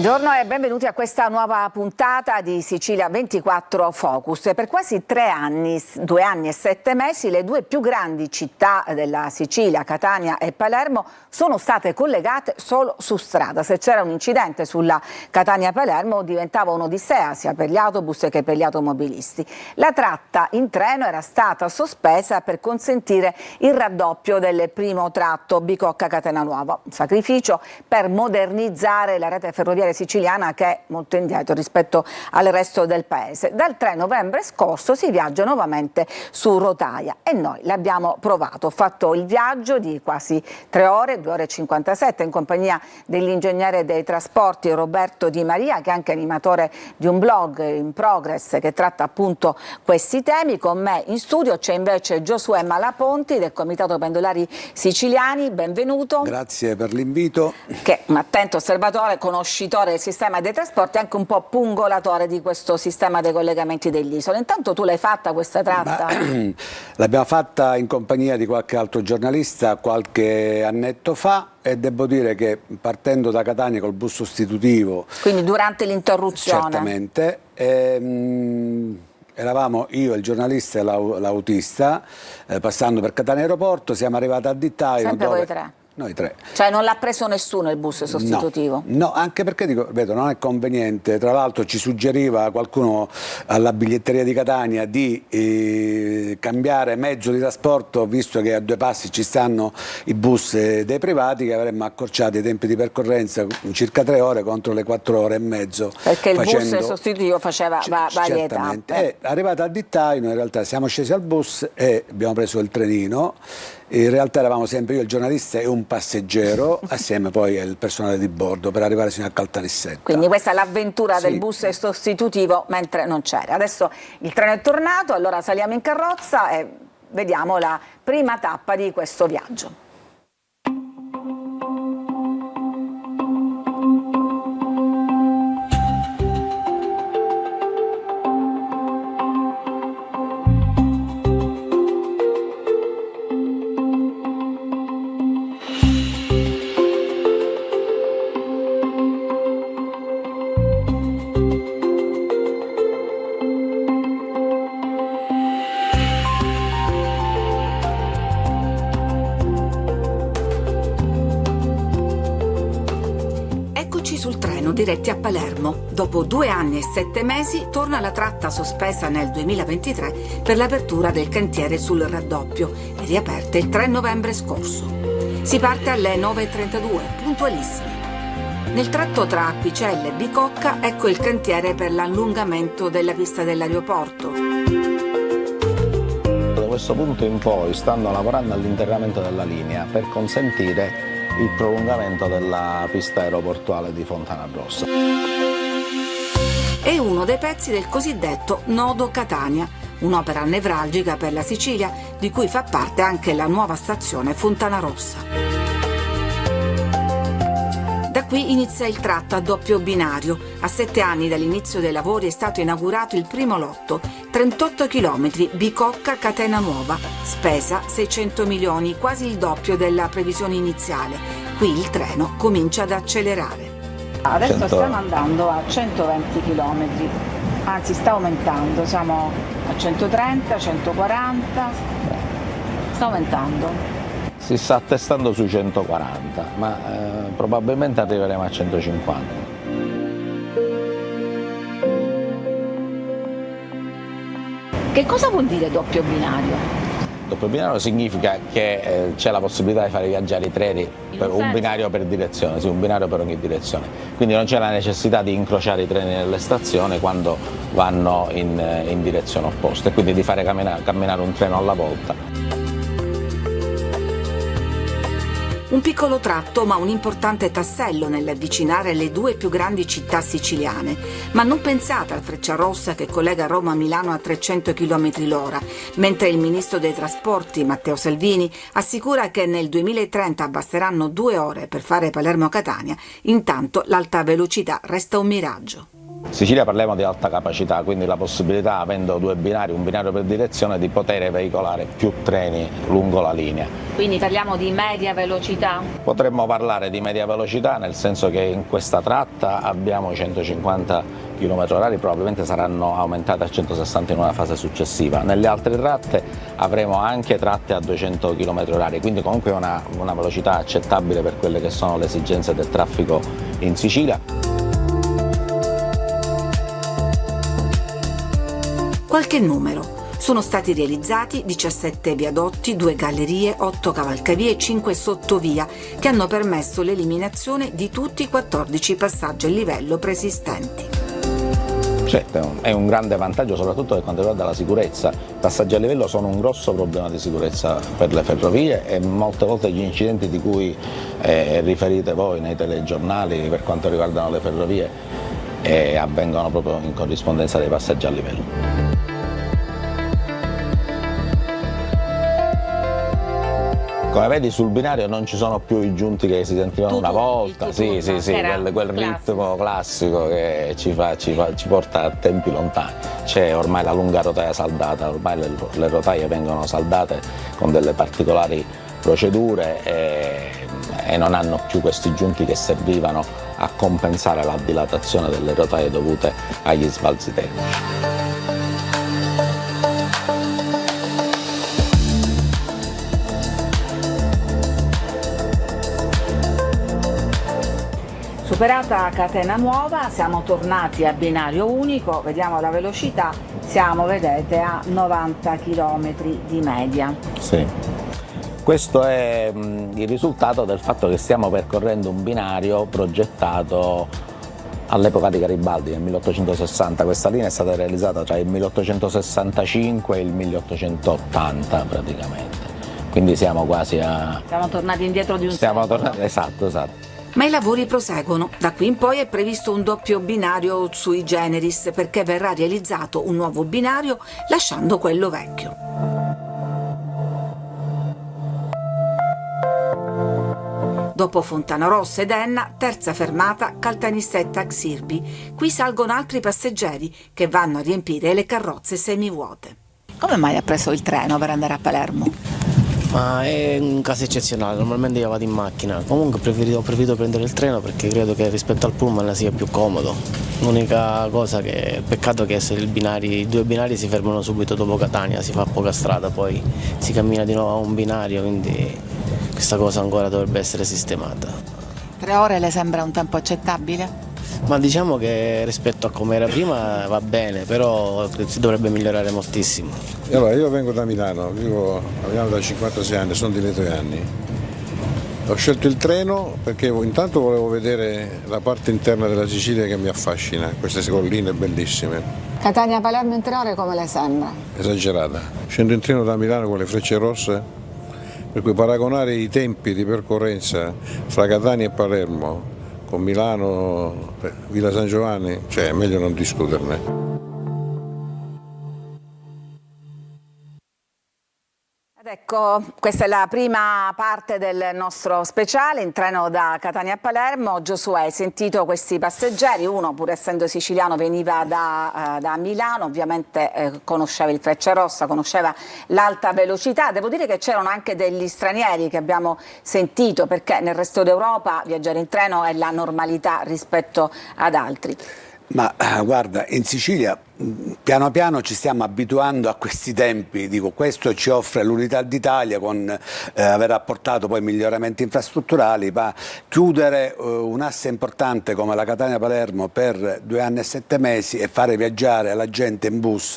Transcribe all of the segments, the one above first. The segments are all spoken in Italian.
Buongiorno e benvenuti a questa nuova puntata di Sicilia 24 Focus. Per quasi 3 anni, 2 anni e 7 mesi, le due più grandi città della Sicilia, Catania e Palermo, sono state collegate solo su strada. Se c'era un incidente sulla Catania-Palermo diventava un'odissea sia per gli autobus che per gli automobilisti. La tratta in treno era stata sospesa per consentire il raddoppio del primo tratto Bicocca-Catena Nuova, un sacrificio per modernizzare la rete ferroviaria siciliana che è molto indietro rispetto al resto del paese. Dal 3 novembre scorso si viaggia nuovamente su rotaia e noi l'abbiamo provato. Ho fatto il viaggio di quasi 3 ore, 2 ore e 57 in compagnia dell'ingegnere dei trasporti Roberto Di Maria, che è anche animatore di un blog in progress che tratta appunto questi temi. Con me in studio c'è invece Giosuè Malaponti del Comitato Pendolari Siciliani, benvenuto. Grazie per l'invito. Che è un attento osservatore, conoscitore del sistema dei trasporti e anche un po' pungolatore di questo sistema dei collegamenti degli isole. Intanto tu l'hai fatta questa tratta? L'abbiamo fatta in compagnia di qualche altro giornalista qualche annetto fa e devo dire che partendo da Catania col bus sostitutivo... Quindi durante l'interruzione? Certamente. Eravamo io, il giornalista e l'autista, passando per Catania Aeroporto, siamo arrivati a Dittaio. Sempre voi tre? Noi tre. Cioè non l'ha preso nessuno il bus sostitutivo? No, anche perché dico, ripeto, non è conveniente. Tra l'altro ci suggeriva qualcuno alla biglietteria di Catania di cambiare mezzo di trasporto, visto che a 2 passi ci stanno i bus dei privati, che avremmo accorciato i tempi di percorrenza circa 3 ore contro le 4 ore e mezzo. Perché il bus sostitutivo faceva varie tappe. Arrivata a Dittaio, noi in realtà siamo scesi al bus e abbiamo preso il trenino. In realtà eravamo sempre io, il giornalista e un passeggero, assieme poi al personale di bordo, per arrivare fino a Caltanissetta. Quindi questa è l'avventura del bus sostitutivo mentre non c'era. Adesso il treno è tornato, allora saliamo in carrozza e vediamo la prima tappa di questo viaggio. Sul treno diretti a Palermo. Dopo 2 anni e 7 mesi torna la tratta sospesa nel 2023 per l'apertura del cantiere sul raddoppio e riaperta il 3 novembre scorso. Si parte alle 9:32, puntualissimi. Nel tratto tra Apicella e Bicocca ecco il cantiere per l'allungamento della pista dell'aeroporto. Da questo punto in poi stanno lavorando all'interramento della linea per consentire il prolungamento della pista aeroportuale di Fontanarossa. È uno dei pezzi del cosiddetto Nodo Catania, un'opera nevralgica per la Sicilia di cui fa parte anche la nuova stazione Fontanarossa. Da qui inizia il tratto a doppio binario. A 7 anni dall'inizio dei lavori è stato inaugurato il primo lotto, 38 km Bicocca-Catena Nuova, spesa 600 milioni, quasi il doppio della previsione iniziale. Qui il treno comincia ad accelerare. Adesso stiamo andando a 120 km, anzi sta aumentando, siamo a 130, 140, sta aumentando. Si sta attestando sui 140, ma probabilmente arriveremo a 150. Che cosa vuol dire doppio binario? Doppio binario significa che c'è la possibilità di fare viaggiare i treni per un binario per direzione, sì, un binario per ogni direzione. Quindi non c'è la necessità di incrociare i treni nelle stazioni quando vanno in direzione opposta e quindi di fare camminare un treno alla volta. Un piccolo tratto ma un importante tassello nell'avvicinare le due più grandi città siciliane. Ma non pensate al Frecciarossa che collega Roma a Milano a 300 km/h, mentre il ministro dei trasporti Matteo Salvini assicura che nel 2030 basteranno 2 ore per fare Palermo-Catania, intanto l'alta velocità resta un miraggio. Sicilia parliamo di alta capacità, quindi la possibilità, avendo due binari, un binario per direzione, di poter veicolare più treni lungo la linea. Quindi parliamo di media velocità? Potremmo parlare di media velocità, nel senso che in questa tratta abbiamo 150 km/h, probabilmente saranno aumentate a 160 in una fase successiva. Nelle altre tratte avremo anche tratte a 200 km/h, quindi comunque una velocità accettabile per quelle che sono le esigenze del traffico in Sicilia. Qualche numero. Sono stati realizzati 17 viadotti, 2 gallerie, 8 cavalcavie e 5 sottovia, che hanno permesso l'eliminazione di tutti i 14 passaggi a livello preesistenti. Certo, è un grande vantaggio soprattutto per quanto riguarda la sicurezza. I passaggi a livello sono un grosso problema di sicurezza per le ferrovie e molte volte gli incidenti di cui riferite voi nei telegiornali per quanto riguardano le ferrovie avvengono proprio in corrispondenza dei passaggi a livello. Come vedi, sul binario non ci sono più i giunti che si sentivano una volta, sì, quel ritmo classico che ci porta a tempi lontani. C'è ormai la lunga rotaia saldata, ormai le rotaie vengono saldate con delle particolari procedure e non hanno più questi giunti che servivano a compensare la dilatazione delle rotaie dovute agli sbalzi tecnici. Superata catena nuova, siamo tornati a binario unico, vediamo la velocità, siamo, vedete, a 90 km di media. Sì. Questo è il risultato del fatto che stiamo percorrendo un binario progettato all'epoca di Garibaldi, nel 1860. Questa linea è stata realizzata tra il 1865 e il 1880 praticamente, quindi siamo quasi a... Siamo tornati indietro di un secolo. Esatto. Ma i lavori proseguono. Da qui in poi è previsto un doppio binario sui generis, perché verrà realizzato un nuovo binario lasciando quello vecchio. Dopo Fontanarossa ed Enna, terza fermata Caltanissetta Xirbi. Qui salgono altri passeggeri che vanno a riempire le carrozze semivuote. Come mai ha preso il treno per andare a Palermo? Ma è un caso eccezionale, normalmente io vado in macchina, comunque ho preferito prendere il treno perché credo che rispetto al pullman sia più comodo. L'unica cosa che peccato che se i due binari si fermano subito dopo Catania, si fa poca strada, poi si cammina di nuovo a un binario, quindi questa cosa ancora dovrebbe essere sistemata. 3 ore le sembra un tempo accettabile? Ma diciamo che rispetto a come era prima va bene, però si dovrebbe migliorare moltissimo. Allora, io vengo da Milano, vivo a Milano da 56 anni, sono di lì 3 anni. Ho scelto il treno perché intanto volevo vedere la parte interna della Sicilia che mi affascina, queste colline bellissime. Catania-Palermo in 3 ore come le sembra? Esagerata. Scendo in treno da Milano con le frecce rosse, per cui paragonare i tempi di percorrenza fra Catania e Palermo con Milano, Villa San Giovanni, cioè è meglio non discuterne. Ed ecco, questa è la prima parte del nostro speciale in treno da Catania a Palermo. Giosuè, hai sentito questi passeggeri, uno pur essendo siciliano veniva da Milano, ovviamente conosceva il Frecciarossa, conosceva l'alta velocità. Devo dire che c'erano anche degli stranieri che abbiamo sentito, perché nel resto d'Europa viaggiare in treno è la normalità rispetto ad altri. Ma guarda, in Sicilia piano piano ci stiamo abituando a questi tempi, dico, questo ci offre l'unità d'Italia con aver apportato poi miglioramenti infrastrutturali, ma chiudere un asse importante come la Catania-Palermo per 2 anni e 7 mesi e fare viaggiare la gente in bus.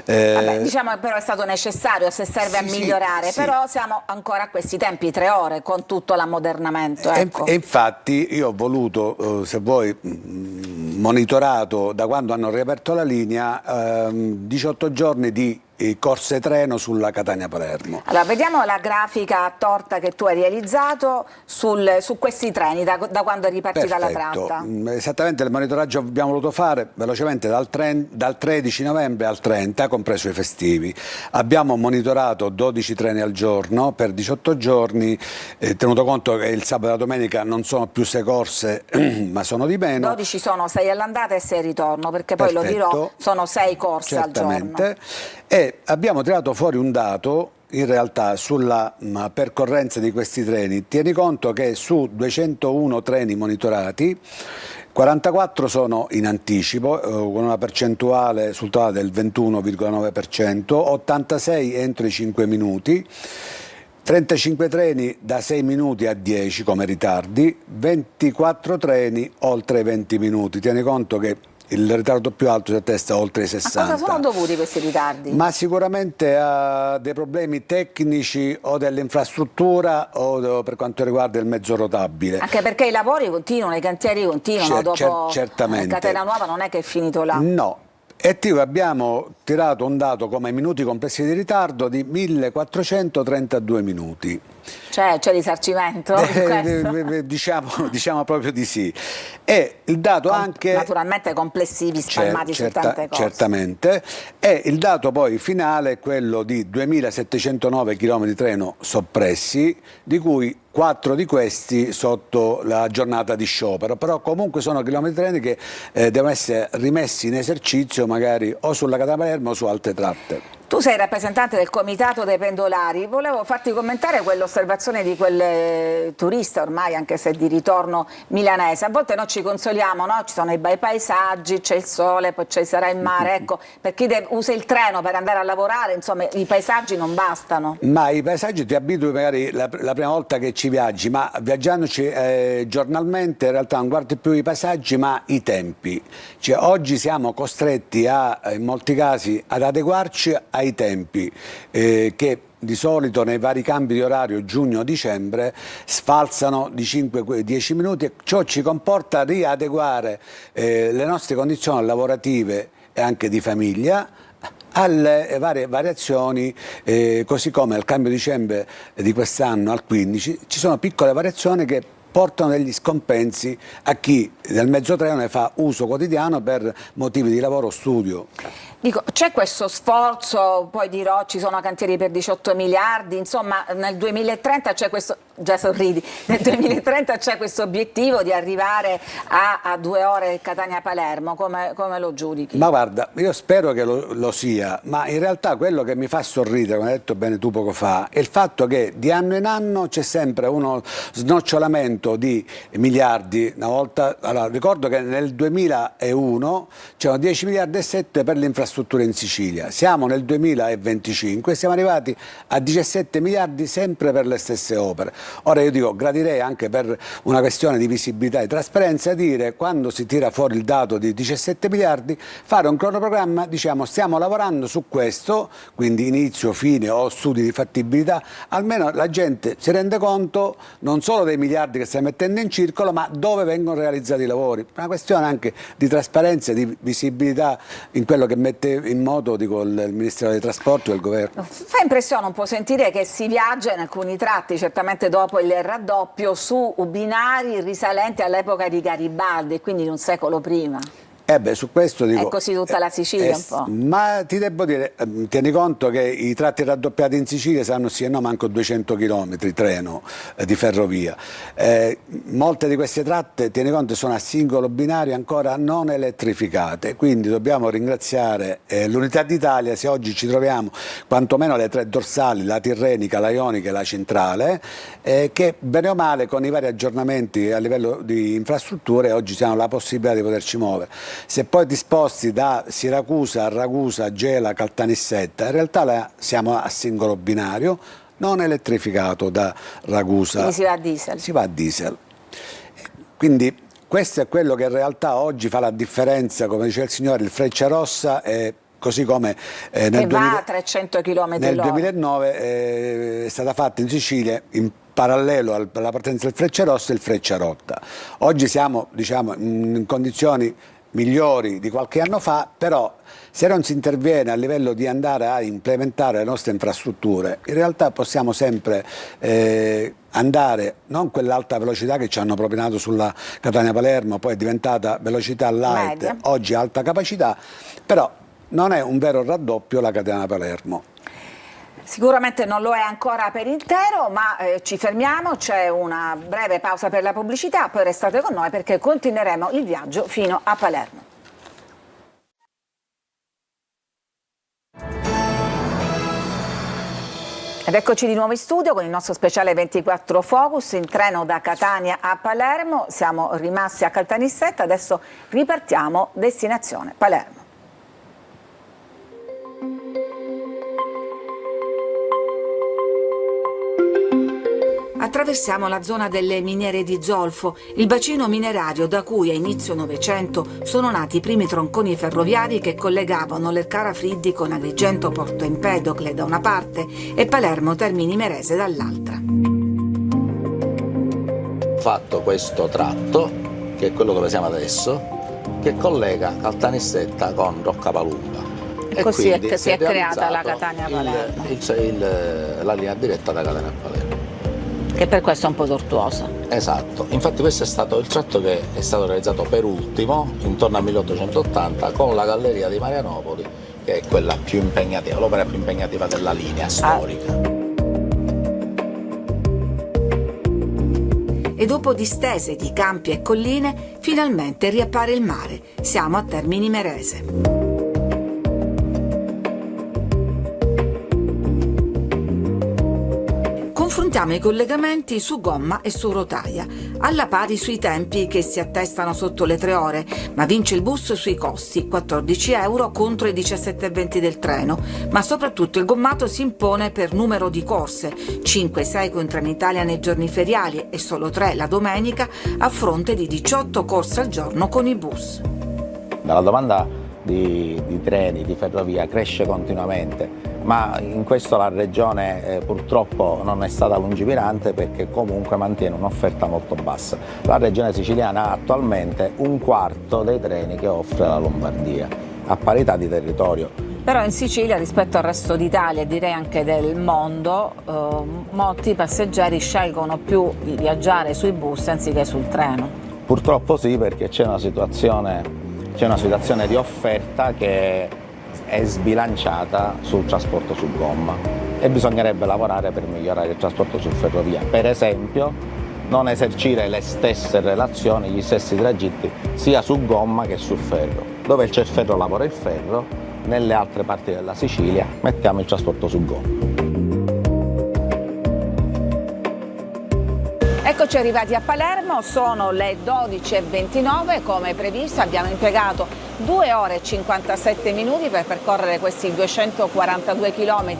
Vabbè, diciamo che però è stato necessario se serve a migliorare, sì. Però siamo ancora a questi tempi, 3 ore con tutto l'ammodernamento. Ecco. E infatti io ho voluto, se vuoi, monitorato da quando hanno riaperto la linea 18 giorni di corse treno sulla Catania-Palermo. Allora, vediamo la grafica a torta che tu hai realizzato su questi treni, da quando è ripartita la tratta. Esattamente, il monitoraggio abbiamo voluto fare velocemente dal 13 novembre al 30, compreso i festivi. Abbiamo monitorato 12 treni al giorno per 18 giorni, tenuto conto che il sabato e la domenica non sono più 6 corse, ma sono di meno. 12 sono 6 all'andata e 6 al ritorno, perché poi Perfetto. lo dirò, sono 6 corse al giorno. E abbiamo tirato fuori un dato in realtà sulla percorrenza di questi treni. Tieni conto che su 201 treni monitorati 44 sono in anticipo, con una percentuale sul totale del 21,9%, 86 entro i 5 minuti, 35 treni da 6 minuti a 10 come ritardi, 24 treni oltre i 20 minuti. Tieni conto che il ritardo più alto si attesta oltre i 60. A cosa sono dovuti questi ritardi? Ma sicuramente a dei problemi tecnici o dell'infrastruttura o per quanto riguarda il mezzo rotabile. Anche perché i lavori continuano, i cantieri continuano, dopo certamente. Catena Nuova non è che è finito là. No. E abbiamo tirato un dato come minuti complessivi di ritardo di 1432 minuti. C'è risarcimento? Diciamo proprio di sì. E il dato anche... Naturalmente complessivi, spalmati su tante cose. Certamente. E il dato poi finale è quello di 2709 km di treno soppressi, di cui 4 di questi sotto la giornata di sciopero, però comunque sono chilometri di treni che devono essere rimessi in esercizio magari o sulla Catania-Palermo o su altre tratte. Tu sei rappresentante del comitato dei pendolari, volevo farti commentare quell'osservazione di quel turista ormai, anche se di ritorno milanese. A volte noi ci consoliamo, no? Ci sono i bei paesaggi, c'è il sole, poi ci sarà il mare, ecco, per chi usa il treno per andare a lavorare, insomma i paesaggi non bastano. Ma i paesaggi ti abitui magari la prima volta che ci viaggi, ma viaggiandoci giornalmente in realtà non guardi più i paesaggi ma i tempi. Cioè, oggi siamo costretti in molti casi ad adeguarci ai tempi che di solito nei vari cambi di orario giugno-dicembre sfalsano di 5-10 minuti, e ciò ci comporta a riadeguare le nostre condizioni lavorative e anche di famiglia alle varie variazioni, così come al cambio dicembre di quest'anno al 15 ci sono piccole variazioni che portano degli scompensi a chi del mezzotreno ne fa uso quotidiano per motivi di lavoro o studio. Dico, c'è questo sforzo, poi dirò ci sono cantieri per 18 miliardi, insomma nel 2030 c'è questo, già sorridi, nel 2030 c'è questo obiettivo di arrivare a 2 ore Catania-Palermo, come lo giudichi? Ma guarda, io spero che lo sia, ma in realtà quello che mi fa sorridere, come hai detto bene tu poco fa, è il fatto che di anno in anno c'è sempre uno snocciolamento di miliardi. Una volta, allora, ricordo che nel 2001 c'erano 10 miliardi e 7 per l'infrastruttura in Sicilia, siamo nel 2025 e siamo arrivati a 17 miliardi sempre per le stesse opere. Ora io dico, gradirei anche per una questione di visibilità e trasparenza dire, quando si tira fuori il dato di 17 miliardi, fare un cronoprogramma, diciamo stiamo lavorando su questo, quindi inizio, fine o studi di fattibilità, almeno la gente si rende conto non solo dei miliardi che stiamo mettendo in circolo, ma dove vengono realizzati i lavori. Una questione anche di trasparenza e di visibilità in quello che mette in moto, dico, il Ministero dei Trasporti o il Governo. Fa impressione un po' sentire che si viaggia in alcuni tratti, certamente dopo il raddoppio, su binari risalenti all'epoca di Garibaldi, quindi di un secolo prima. Su questo dico, è così tutta la Sicilia un po'. Ma ti devo dire, tieni conto che i tratti raddoppiati in Sicilia saranno sì e no manco 200 km treno di ferrovia. Molte di queste tratte, tieni conto, sono a singolo binario ancora non elettrificate, quindi dobbiamo ringraziare l'Unità d'Italia se oggi ci troviamo quantomeno le 3 dorsali, la Tirrenica, la Ionica e la Centrale, che bene o male con i vari aggiornamenti a livello di infrastrutture oggi hanno la possibilità di poterci muovere. Se poi ti sposti da Siracusa a Ragusa, Gela, Caltanissetta, in realtà siamo a singolo binario, non elettrificato da Ragusa. Quindi si va a diesel. Si va a diesel. Quindi questo è quello che in realtà oggi fa la differenza, come diceva il signore, il Frecciarossa è così come nel 2009 è stata fatta in Sicilia in parallelo alla partenza del Frecciarossa il Frecciarotta. Oggi siamo, diciamo, in condizioni migliori di qualche anno fa, però se non si interviene a livello di andare a implementare le nostre infrastrutture, in realtà possiamo sempre andare, non quell'alta velocità che ci hanno propinato sulla Catania-Palermo, poi è diventata velocità light, media. oggi alta capacità, però non è un vero raddoppio la Catania-Palermo. Sicuramente non lo è ancora per intero, ma ci fermiamo, c'è una breve pausa per la pubblicità, poi restate con noi perché continueremo il viaggio fino a Palermo. Ed eccoci di nuovo in studio con il nostro speciale 24 Focus in treno da Catania a Palermo. Siamo rimasti a Caltanissetta, adesso ripartiamo destinazione Palermo. Attraversiamo la zona delle miniere di Zolfo, il bacino minerario da cui a inizio Novecento sono nati i primi tronconi ferroviari che collegavano Lercara Friddi con Agrigento Porto Empedocle da una parte e Palermo Termini Imerese dall'altra. Ho fatto questo tratto, che è quello dove siamo adesso, che collega Caltanissetta con Roccapalumba. E così è quindi che si è creata la realizzato Catania-Palermo. la linea diretta da Catania a Palermo. Che per questo è un po' tortuosa. Esatto, infatti questo è stato il tratto che è stato realizzato per ultimo, intorno al 1880, con la galleria di Marianopoli, che è quella più impegnativa, l'opera più impegnativa della linea storica. E dopo distese di campi e colline, finalmente riappare il mare. Siamo a Termini Imerese. Confrontiamo i collegamenti su gomma e su rotaia, alla pari sui tempi che si attestano sotto le 3 ore, ma vince il bus sui costi, 14 euro contro i 17,20 del treno, ma soprattutto il gommato si impone per numero di corse, 5-6 con Trenitalia nei giorni feriali e solo 3 la domenica, a fronte di 18 corse al giorno con i bus. La domanda di treni, di ferrovia cresce continuamente, ma in questo la Regione purtroppo non è stata lungimirante perché comunque mantiene un'offerta molto bassa. La Regione siciliana ha attualmente 1/4 dei treni che offre la Lombardia, a parità di territorio. Però in Sicilia rispetto al resto d'Italia e direi anche del mondo, molti passeggeri scelgono più di viaggiare sui bus anziché sul treno. Purtroppo sì, perché c'è una situazione di offerta che è sbilanciata sul trasporto su gomma e bisognerebbe lavorare per migliorare il trasporto su ferrovia. Per esempio, non esercire le stesse relazioni, gli stessi tragitti sia su gomma che sul ferro. Dove c'è il ferro lavora il ferro, nelle altre parti della Sicilia mettiamo il trasporto su gomma. Eccoci arrivati a Palermo, sono le 12:29, come previsto abbiamo impiegato 2 ore e 57 minuti per percorrere questi 242 km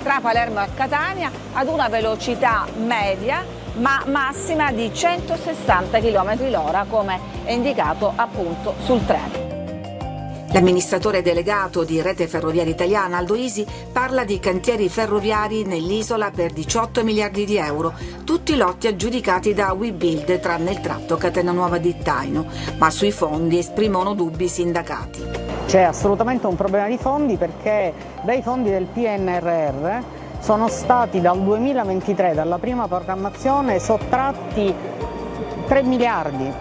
tra Palermo e Catania ad una velocità media ma massima di 160 km/h come è indicato appunto sul treno. L'amministratore delegato di Rete Ferroviaria Italiana, Aldo Isi, parla di cantieri ferroviari nell'isola per 18 miliardi di euro, tutti lotti aggiudicati da WeBuild tranne il tratto Catena Nuova di Taino, ma sui fondi esprimono dubbi i sindacati. C'è assolutamente un problema di fondi perché dai fondi del PNRR sono stati dal 2023, dalla prima programmazione, sottratti 3 miliardi,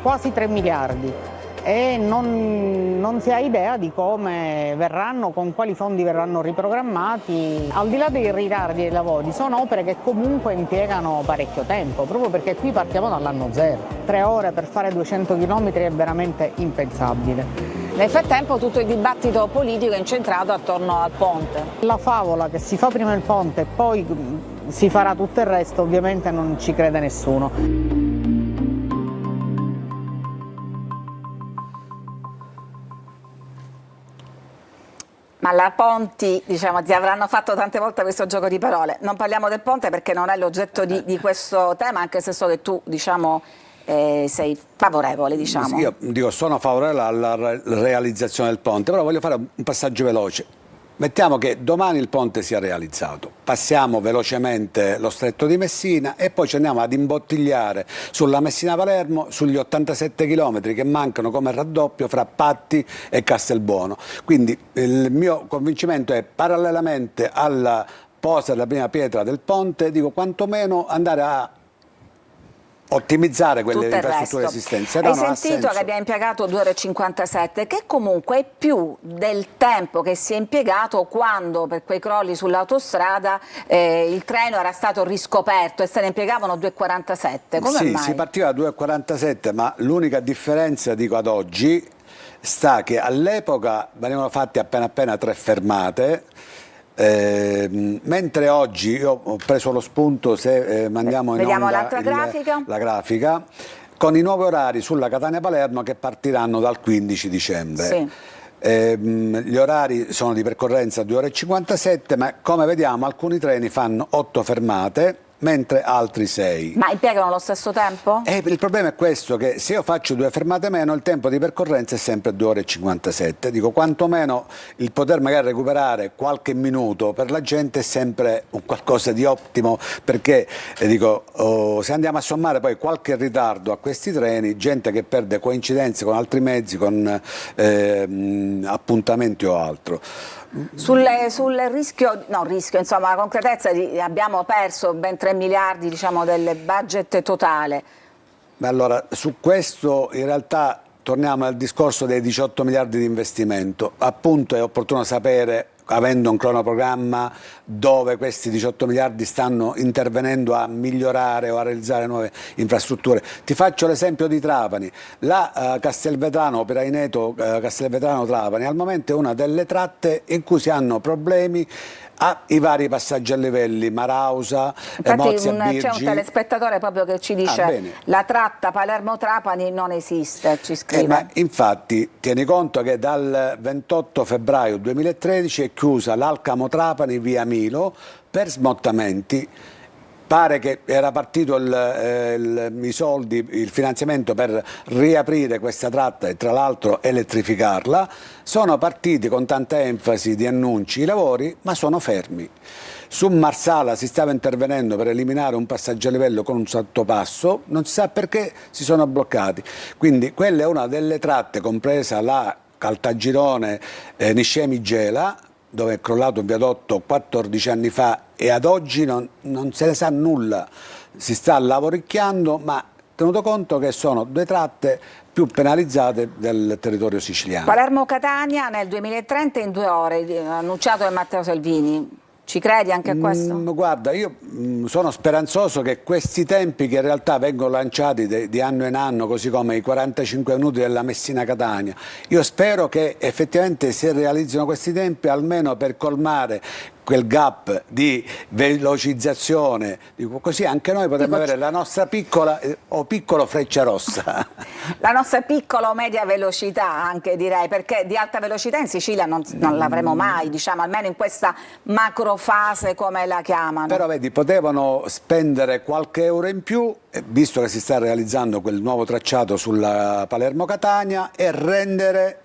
quasi 3 miliardi. E non si ha idea di come verranno, con quali fondi verranno riprogrammati. Al di là dei ritardi dei lavori, sono opere che comunque impiegano parecchio tempo, proprio perché qui partiamo dall'anno zero. 3 ore per fare 200 km è veramente impensabile. Nel frattempo tutto il dibattito politico è incentrato attorno al ponte. La favola che si fa prima il ponte e poi si farà tutto il resto, ovviamente non ci crede nessuno. Ma la Ponti, diciamo, ti avranno fatto tante volte questo gioco di parole. Non parliamo del ponte perché non è l'oggetto di questo tema, anche se so che tu, diciamo, sei favorevole, diciamo. Io dico, sono favorevole alla realizzazione del ponte, però voglio fare un passaggio veloce. Mettiamo che domani il ponte sia realizzato, passiamo velocemente lo stretto di Messina e poi ci andiamo ad imbottigliare sulla Messina-Palermo sugli 87 km che mancano come raddoppio fra Patti e Castelbuono. Quindi il mio convincimento è, parallelamente alla posa della prima pietra del ponte, dico quantomeno andare a ottimizzare quelle infrastrutture esistenti. Hai sentito che abbiamo impiegato 2 ore e 57, che comunque è più del tempo che si è impiegato quando per quei crolli sull'autostrada il treno era stato riscoperto e se ne impiegavano 2,47. Come sì, mai? Si partiva da 2,47, ma l'unica differenza, dico, ad oggi sta che all'epoca venivano fatte appena 3 fermate. Mentre oggi io ho preso lo spunto, se mandiamo in Vediamo onda l'altra grafica. la grafica, con i nuovi orari sulla Catania-Palermo che partiranno dal 15 dicembre. Sì. Gli orari sono di percorrenza 2 ore e 57, ma come vediamo alcuni treni fanno 8 fermate, mentre altri 6. Ma impiegano lo stesso tempo? Il problema è questo, che se io faccio 2 fermate meno, il tempo di percorrenza è sempre 2 ore e 57. Dico, quantomeno il poter magari recuperare qualche minuto per la gente è sempre un qualcosa di ottimo, perché dico, se andiamo a sommare poi qualche ritardo a questi treni, gente che perde coincidenze con altri mezzi, con appuntamenti o altro. Sul rischio, insomma, la concretezza abbiamo perso ben 3 miliardi, diciamo, del budget totale. Allora, su questo in realtà torniamo al discorso dei 18 miliardi di investimento. Appunto è opportuno sapere, avendo un cronoprogramma, dove questi 18 miliardi stanno intervenendo a migliorare o a realizzare nuove infrastrutture. Ti faccio l'esempio di Trapani. La Castelvetrano, Piraineto, Castelvetrano-Trapani, al momento è una delle tratte in cui si hanno problemi i vari passaggi a livelli, Marausa, Mozia, Birgi. C'è un telespettatore proprio che ci dice la tratta Palermo-Trapani non esiste, ci scrive. Ma infatti tieni conto che dal 28 febbraio 2013 è chiusa l'Alcamo-Trapani via Milo per smottamenti. Pare che era partito i soldi, il finanziamento per riaprire questa tratta e tra l'altro elettrificarla. Sono partiti con tanta enfasi di annunci i lavori, ma sono fermi. Su Marsala si stava intervenendo per eliminare un passaggio a livello con un sottopasso, non si sa perché si sono bloccati. Quindi quella è una delle tratte, compresa la Caltagirone Niscemi-Gela, dove è crollato un viadotto 14 anni fa e ad oggi non se ne sa nulla. Si sta lavoricchiando, ma tenuto conto che sono 2 tratte più penalizzate del territorio siciliano. Palermo-Catania nel 2030 in 2 ore, annunciato da Matteo Salvini. Ci credi anche a questo? Guarda, io sono speranzoso che questi tempi, che in realtà vengono lanciati di anno in anno, così come i 45 minuti della Messina-Catania, io spero che effettivamente si realizzino questi tempi almeno per colmare quel gap di velocizzazione, così anche noi potremmo avere la nostra piccola o piccolo Frecciarossa. La nostra piccola o media velocità, anche direi, perché di alta velocità in Sicilia non l'avremo mai, diciamo, almeno in questa macrofase come la chiamano. Però vedi, potevano spendere qualche euro in più, visto che si sta realizzando quel nuovo tracciato sulla Palermo-Catania, e rendere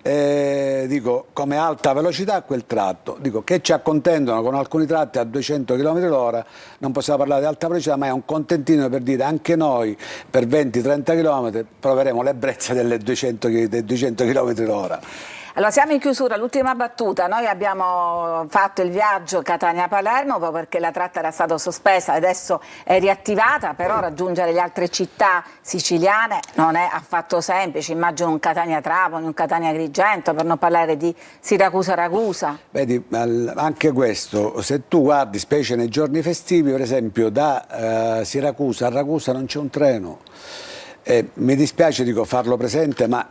come alta velocità quel tratto. Dico che ci accontentano con alcuni tratti a 200 km/h, non possiamo parlare di alta velocità, ma è un contentino per dire anche noi per 20-30 km proveremo l'ebbrezza dei 200 km/h. Allora siamo in chiusura, l'ultima battuta, noi abbiamo fatto il viaggio Catania-Palermo proprio perché la tratta era stata sospesa, adesso è riattivata, però raggiungere le altre città siciliane non è affatto semplice, immagino un Catania-Trapani, un Catania-Agrigento, per non parlare di Siracusa-Ragusa. Vedi, anche questo, se tu guardi, specie nei giorni festivi, per esempio da Siracusa a Ragusa non c'è un treno. Mi dispiace farlo presente, ma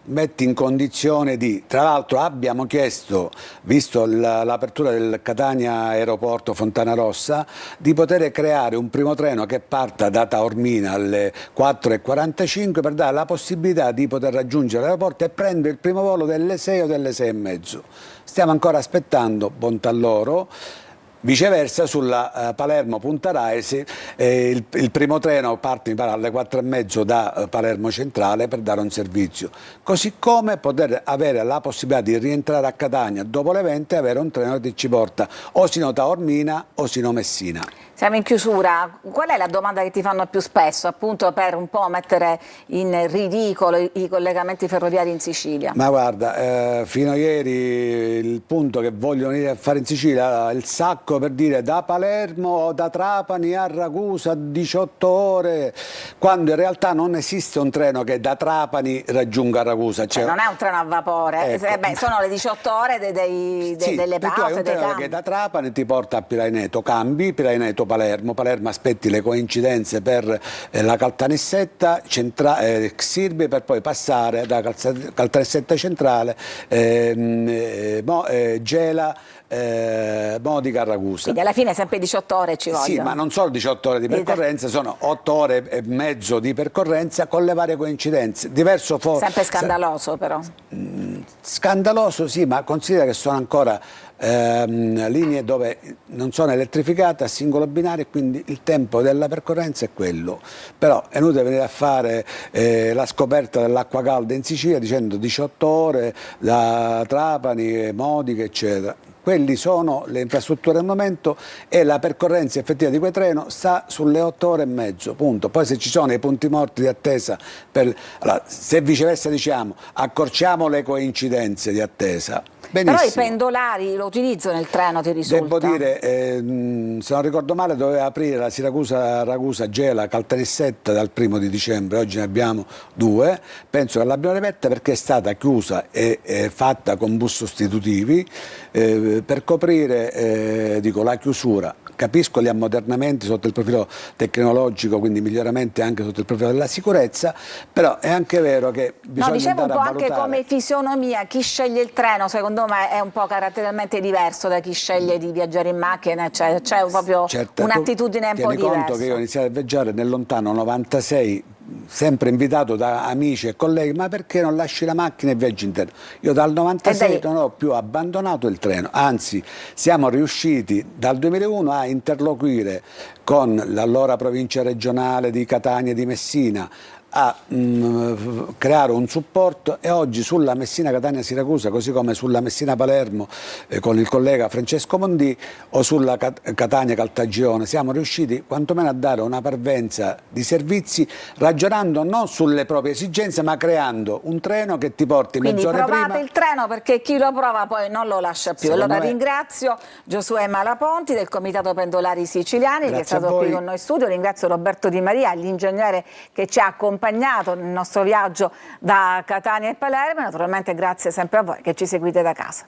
metti in condizione tra l'altro abbiamo chiesto, visto l'apertura del Catania Aeroporto Fontanarossa, di poter creare un primo treno che parta da Taormina alle 4:45 per dare la possibilità di poter raggiungere l'aeroporto e prendere il primo volo delle 6 o delle 6:30. Stiamo ancora aspettando, bontà loro. Viceversa sulla Palermo-Punta Raisi il primo treno parte mi pare alle 4:30 da Palermo Centrale per dare un servizio, così come poter avere la possibilità di rientrare a Catania dopo le 20 e avere un treno che ci porta o sino Taormina o sino Messina. Siamo in chiusura, qual è la domanda che ti fanno più spesso, appunto per un po' mettere in ridicolo i collegamenti ferroviari in Sicilia? Ma guarda, fino a ieri il punto che vogliono venire a fare in Sicilia, il sacco per dire da Palermo o da Trapani a Ragusa 18 ore, quando in realtà non esiste un treno che da Trapani raggiunga Ragusa. Cioè, non è un treno a vapore, ecco. Sono le 18 ore delle pause, tu hai un dei treno cambi. che da Trapani ti porta a Piraineto, cambi, Piraineto Palermo, aspetti le coincidenze per la Caltanissetta, Xirbi per poi passare da Caltanissetta Centrale, Gela, Modica, Ragusa. Quindi alla fine sempre 18 ore ci vogliono. Sì, ma non solo 18 ore di percorrenza, sono 8 ore e mezzo di percorrenza con le varie coincidenze. Sempre scandaloso però. Scandaloso sì, ma considera che sono ancora linee dove non sono elettrificate a singolo binario e quindi il tempo della percorrenza è quello. Però è inutile venire a fare la scoperta dell'acqua calda in Sicilia dicendo 18 ore da Trapani, Modica eccetera. Quelli sono le infrastrutture al momento e la percorrenza effettiva di quel treno sta sulle 8 ore e mezzo, punto. Poi se ci sono i punti morti di attesa, allora, se viceversa diciamo accorciamo le coincidenze di attesa, benissimo. Però i pendolari lo utilizzano il treno, ti risulta? Devo dire, se non ricordo male doveva aprire la Siracusa-Ragusa Gela Caltanissetta dal 1° di dicembre, oggi ne abbiamo 2, penso che l'abbiamo ripetta perché è stata chiusa e fatta con bus sostitutivi per coprire la chiusura. Capisco gli ammodernamenti sotto il profilo tecnologico, quindi miglioramenti anche sotto il profilo della sicurezza, però è anche vero che bisogna dicevo un po' andare a anche valutare. come fisionomia, chi sceglie il treno secondo me è un po' caratterialmente diverso da chi sceglie di viaggiare in macchina, c'è proprio un'attitudine un po' diversa. Tieni conto che io ho iniziato a viaggiare nel lontano 96, sempre invitato da amici e colleghi, ma perché non lasci la macchina e viaggi in treno? Io dal 96 non ho più abbandonato il treno, anzi siamo riusciti dal 2001 a interloquire con l'allora provincia regionale di Catania e di Messina, a creare un supporto e oggi sulla Messina-Catania-Siracusa, così come sulla Messina-Palermo con il collega Francesco Mondì o sulla Catania-Caltagione, siamo riusciti quantomeno a dare una parvenza di servizi ragionando non sulle proprie esigenze ma creando un treno che ti porti mezz'ora prima. Quindi provate il treno perché chi lo prova poi non lo lascia più. Allora ringrazio Giosuè Malaponti del Comitato Pendolari Siciliani che è stato qui con noi in studio, ringrazio Roberto Di Maria, l'ingegnere che ci ha accompagnato nel nostro viaggio da Catania e Palermo e naturalmente grazie sempre a voi che ci seguite da casa.